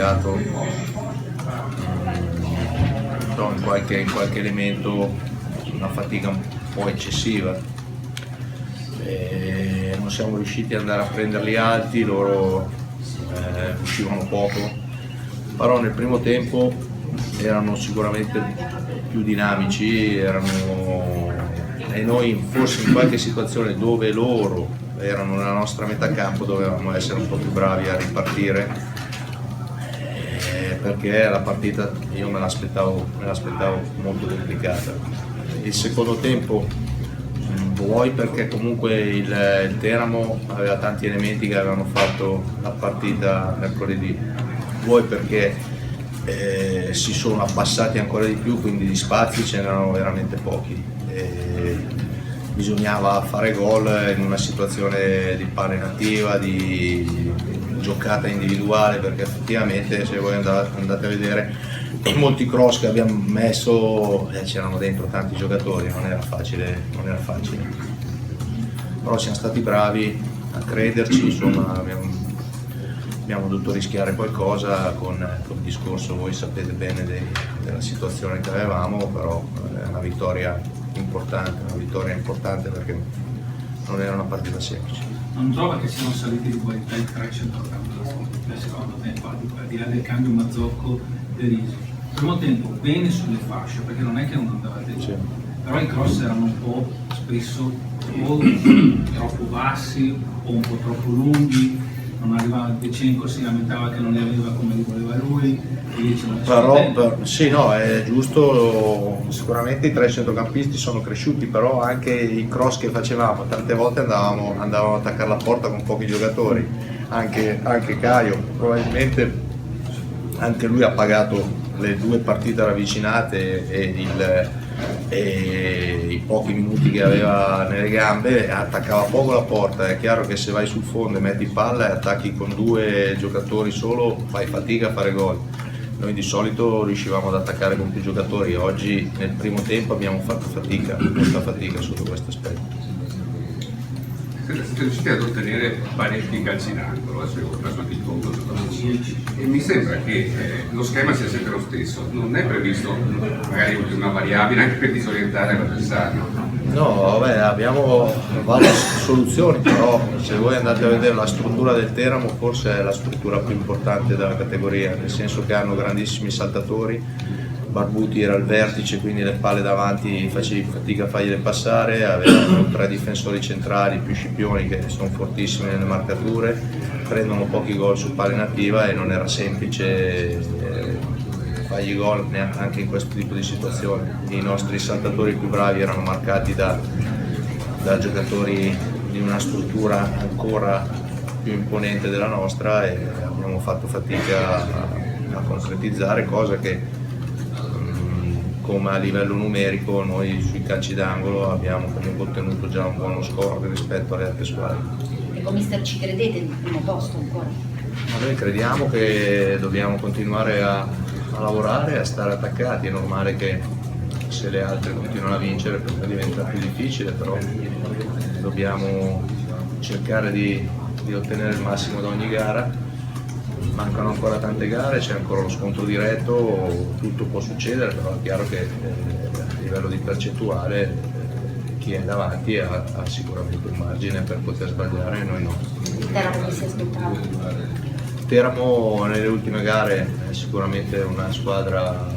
sbagliato in qualche elemento, una fatica un po' eccessiva. Non siamo riusciti ad andare a prenderli alti, loro uscivano poco, però nel primo tempo erano sicuramente più dinamici, e noi forse in qualche situazione dove loro erano nella nostra metà campo dovevamo essere un po' più bravi a ripartire, perché la partita io me l'aspettavo molto complicata. Il secondo tempo, vuoi perché comunque il Teramo aveva tanti elementi che avevano fatto la partita mercoledì, vuoi perché si sono abbassati ancora di più, quindi gli spazi ce n'erano veramente pochi. Bisognava fare gol in una situazione di palla inattiva, di giocata individuale, perché effettivamente se voi andate a vedere in molti cross che abbiamo messo c'erano dentro tanti giocatori, non era facile. Però siamo stati bravi a crederci, insomma abbiamo dovuto rischiare qualcosa con il discorso, voi sapete bene della situazione che avevamo, però è una vittoria importante perché non era una partita semplice. Non trova che siano saliti di qualità i tre centrocampisti nel secondo tempo, al di là del cambio Mazzocco e Risi? Primo tempo bene sulle fasce, perché non è che non andavate giù, però i cross erano un po' spesso o troppo bassi o un po' troppo lunghi, non arrivava De Cenco, si lamentava che non li aveva come li voleva lui, sì, no, è giusto, sicuramente i tre centrocampisti sono cresciuti, però anche i cross che facevamo tante volte andavamo ad attaccare la porta con pochi giocatori, anche Caio probabilmente anche lui ha pagato le 2 partite ravvicinate e i pochi minuti che aveva nelle gambe, attaccava poco la porta. È chiaro che se vai sul fondo e metti palla e attacchi con 2 giocatori solo fai fatica a fare gol. Noi di solito riuscivamo ad attaccare con più giocatori, oggi nel primo tempo abbiamo fatto molta fatica sotto questo aspetto. Siete riusciti ad ottenere parecchi calci in angolo, adesso io ho preso anche il conto e mi sembra che lo schema sia sempre lo stesso, non è previsto magari una variabile anche per disorientare l'avversario. No, vabbè, abbiamo varie soluzioni, però se voi andate a vedere la struttura del Teramo forse è la struttura più importante della categoria, nel senso che hanno grandissimi saltatori. Barbuti era al vertice, quindi le palle davanti facevi fatica a fargliele passare, avevano 3 difensori centrali più Scipioni che sono fortissimi nelle marcature, prendono pochi gol su palla inattiva e non era semplice fargli gol anche in questo tipo di situazione. I nostri saltatori più bravi erano marcati da giocatori di una struttura ancora più imponente della nostra e abbiamo fatto fatica a concretizzare, cosa che come a livello numerico noi sui calci d'angolo abbiamo comunque ottenuto già un buono score rispetto alle altre squadre. E con mister ci credete nel primo posto ancora? Ma noi crediamo che dobbiamo continuare a lavorare, a stare attaccati. È normale che se le altre continuano a vincere per noi diventa più difficile, però dobbiamo cercare di ottenere il massimo da ogni gara. Mancano ancora tante gare, c'è ancora lo scontro diretto, tutto può succedere, però è chiaro che a livello di percentuale chi è davanti ha sicuramente un margine per poter sbagliare e noi no. Teramo che si aspettava? Teramo nelle ultime gare è sicuramente una squadra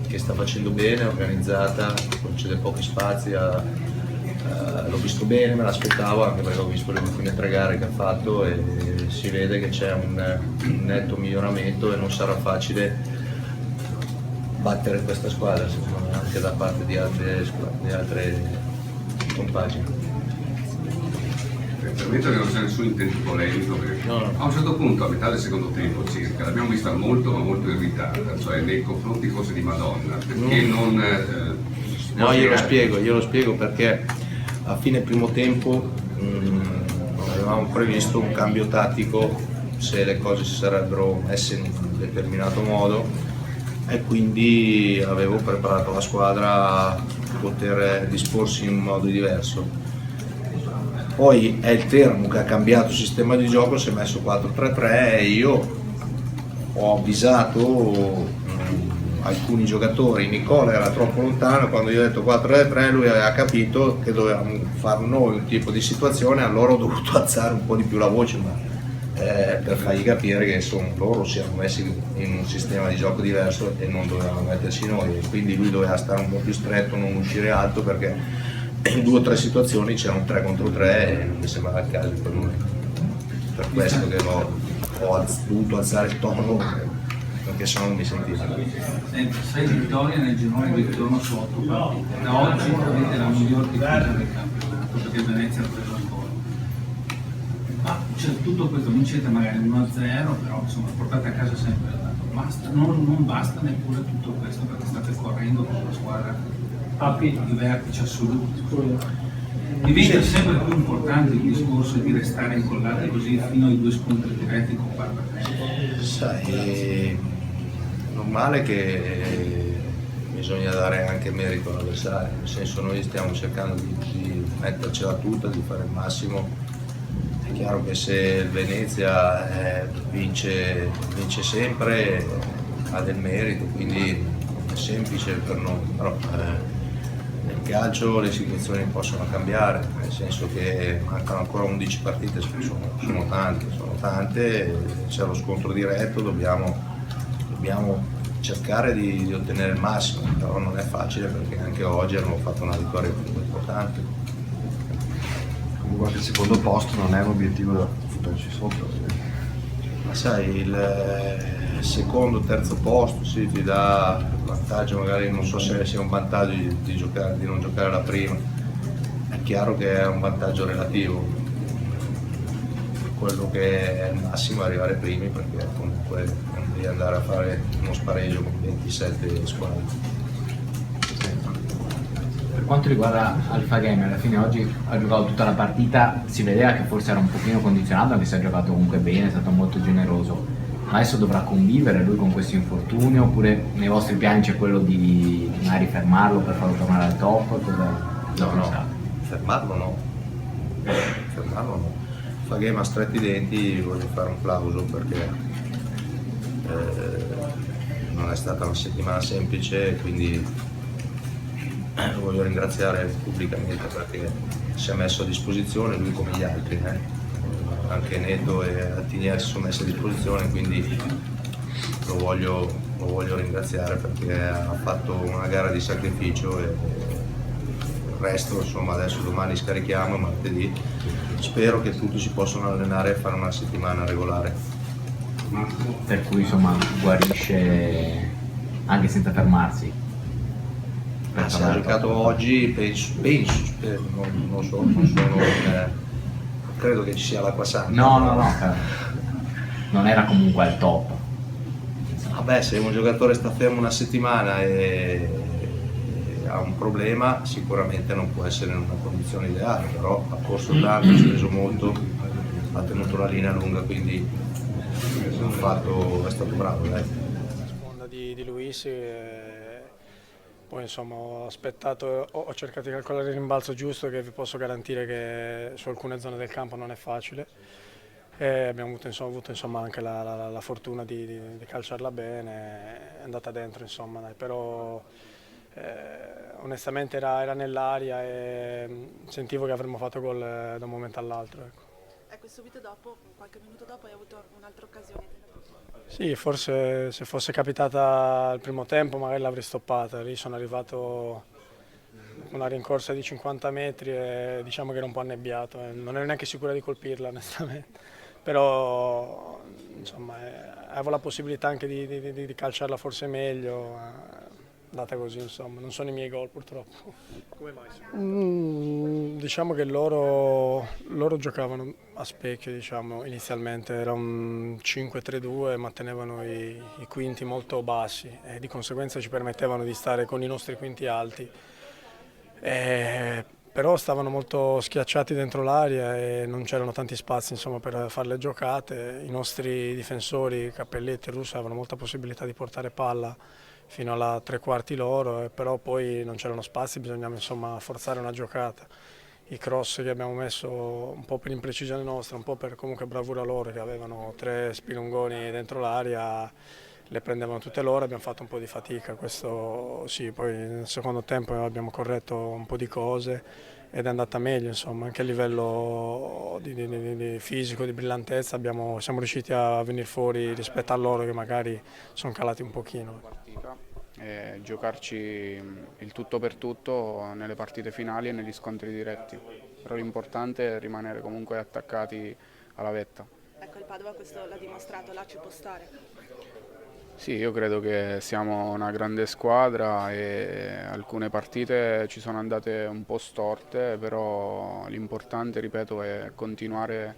che sta facendo bene, organizzata, concede pochi spazi, l'ho visto bene, me l'aspettavo anche perché ho visto le ultime 3 gare che ha fatto e si vede che c'è un netto miglioramento e non sarà facile battere questa squadra, secondo me, anche da parte di altre compagini. Permetto che non c'è nessun intento polemico, perché a un certo punto, a metà del secondo tempo circa, l'abbiamo vista molto ma molto irritata, cioè nei confronti forse di Madonna, perché non... No, io lo spiego perché a fine primo tempo avevamo previsto un cambio tattico se le cose si sarebbero messe in un determinato modo e quindi avevo preparato la squadra a poter disporsi in un modo diverso. Poi è il Teramo che ha cambiato sistema di gioco, si è messo 4-3-3 e io ho avvisato alcuni giocatori. Nicola era troppo lontano, quando io ho detto 4-3 lui aveva capito che dovevamo fare noi un tipo di situazione, allora ho dovuto alzare un po' di più la voce, ma per fargli capire che insomma, loro si erano messi in un sistema di gioco diverso e non dovevamo metterci noi, e quindi lui doveva stare un po' più stretto, non uscire alto, perché in 2 o 3 situazioni c'erano 3 contro 3 e non mi sembrava il caso per lui. Per questo che ho dovuto alzare il tono, perché sennò non mi sentiva. 6 vittorie nel girone di ritorno su 8 partite. Da oggi avete la miglior difesa del campionato, perché Venezia ha preso ancora. Ma c'è tutto questo, vincete magari 1-0, però insomma portate a casa sempre il dato. Basta, non basta neppure tutto questo, perché state correndo con una squadra di vertice assoluti. Diventa sempre più importante il discorso di restare incollati così fino ai 2 scontri diretti con Barbatense. Sai, è normale che bisogna dare anche merito all'avversario, nel senso noi stiamo cercando di mettercela tutta, di fare il massimo. È chiaro che se il Venezia vince sempre ha del merito, quindi è semplice per noi, però nel calcio le situazioni possono cambiare, nel senso che mancano ancora 11 partite, sono tante, c'è lo scontro diretto, dobbiamo cercare di ottenere il massimo, però non è facile perché anche oggi hanno fatto una vittoria più importante. Comunque il secondo posto non è un obiettivo da buttarci sotto. Ma sai, il secondo, terzo posto sì, ti dà vantaggio, magari non so se sia un vantaggio di non giocare la prima, è chiaro che è un vantaggio relativo, quello che è il massimo è arrivare primi, perché comunque non devi andare a fare uno spareggio con 27 squadre. Per quanto riguarda Alfaghem, alla fine oggi ha giocato tutta la partita, si vedeva che forse era un pochino condizionato, anche se ha giocato comunque bene, è stato molto generoso. Ma adesso dovrà convivere lui con questo infortunio, oppure nei vostri piani c'è quello di magari fermarlo per farlo tornare al top? No, fermarlo no. Alfaghem ha stretti i denti, voglio fare un plauso perché non è stata una settimana semplice, quindi lo voglio ringraziare pubblicamente perché si è messo a disposizione, lui come gli altri, anche Neto e Altinieri si sono messi a disposizione, quindi lo voglio ringraziare perché ha fatto una gara di sacrificio e il resto insomma adesso domani scarichiamo, martedì spero che tutti si possano allenare e fare una settimana regolare. Per cui insomma guarisce anche senza fermarsi. Se ha giocato oggi penso non credo che ci sia l'acqua santa. No, non era comunque al top. Vabbè, se un giocatore sta fermo una settimana e ha un problema sicuramente non può essere in una condizione ideale, però ha corso tanto, ha speso molto, ha tenuto la linea lunga, quindi è stato bravo. A seconda di Luis, poi insomma ho aspettato, ho cercato di calcolare il rimbalzo giusto, che vi posso garantire che su alcune zone del campo non è facile. E abbiamo avuto insomma, anche la fortuna di calciarla bene, è andata dentro insomma, dai, però onestamente era nell'aria e sentivo che avremmo fatto gol da un momento all'altro. Ecco, subito dopo, qualche minuto dopo, hai avuto un'altra occasione. Sì, forse se fosse capitata al primo tempo magari l'avrei stoppata, lì sono arrivato con una rincorsa di 50 metri e diciamo che era un po' annebbiato, non ero neanche sicura di colpirla onestamente, però insomma avevo la possibilità anche di calciarla forse meglio, andata così insomma, non sono i miei gol purtroppo. Come mai? Diciamo che loro giocavano a specchio, diciamo, inizialmente era un 5-3-2 ma tenevano i quinti molto bassi e di conseguenza ci permettevano di stare con i nostri quinti alti. Però stavano molto schiacciati dentro l'area e non c'erano tanti spazi insomma, per fare le giocate. I nostri difensori, Cappelletti e Russo, avevano molta possibilità di portare palla fino alla tre quarti loro, però poi non c'erano spazi, bisognava insomma forzare una giocata. i cross che abbiamo messo un po' per imprecisione nostra, un po' per comunque bravura loro, che avevano 3 spilungoni dentro l'aria, le prendevano tutte loro, abbiamo fatto un po' di fatica, questo sì, poi nel secondo tempo abbiamo corretto un po' di cose ed è andata meglio, insomma, anche a livello di fisico, di brillantezza siamo riusciti a venire fuori rispetto a loro che magari sono calati un pochino. E giocarci il tutto per tutto nelle partite finali e negli scontri diretti, però l'importante è rimanere comunque attaccati alla vetta. Ecco, il Padova questo l'ha dimostrato, là ci può stare. Sì, io credo che siamo una grande squadra e alcune partite ci sono andate un po' storte, però l'importante, ripeto, è continuare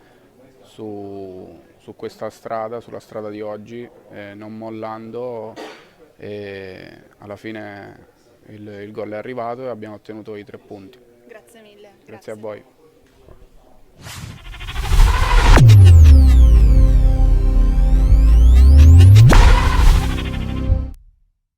su questa strada, sulla strada di oggi, non mollando, e alla fine il gol è arrivato e abbiamo ottenuto i 3 punti. Grazie mille. Grazie a voi.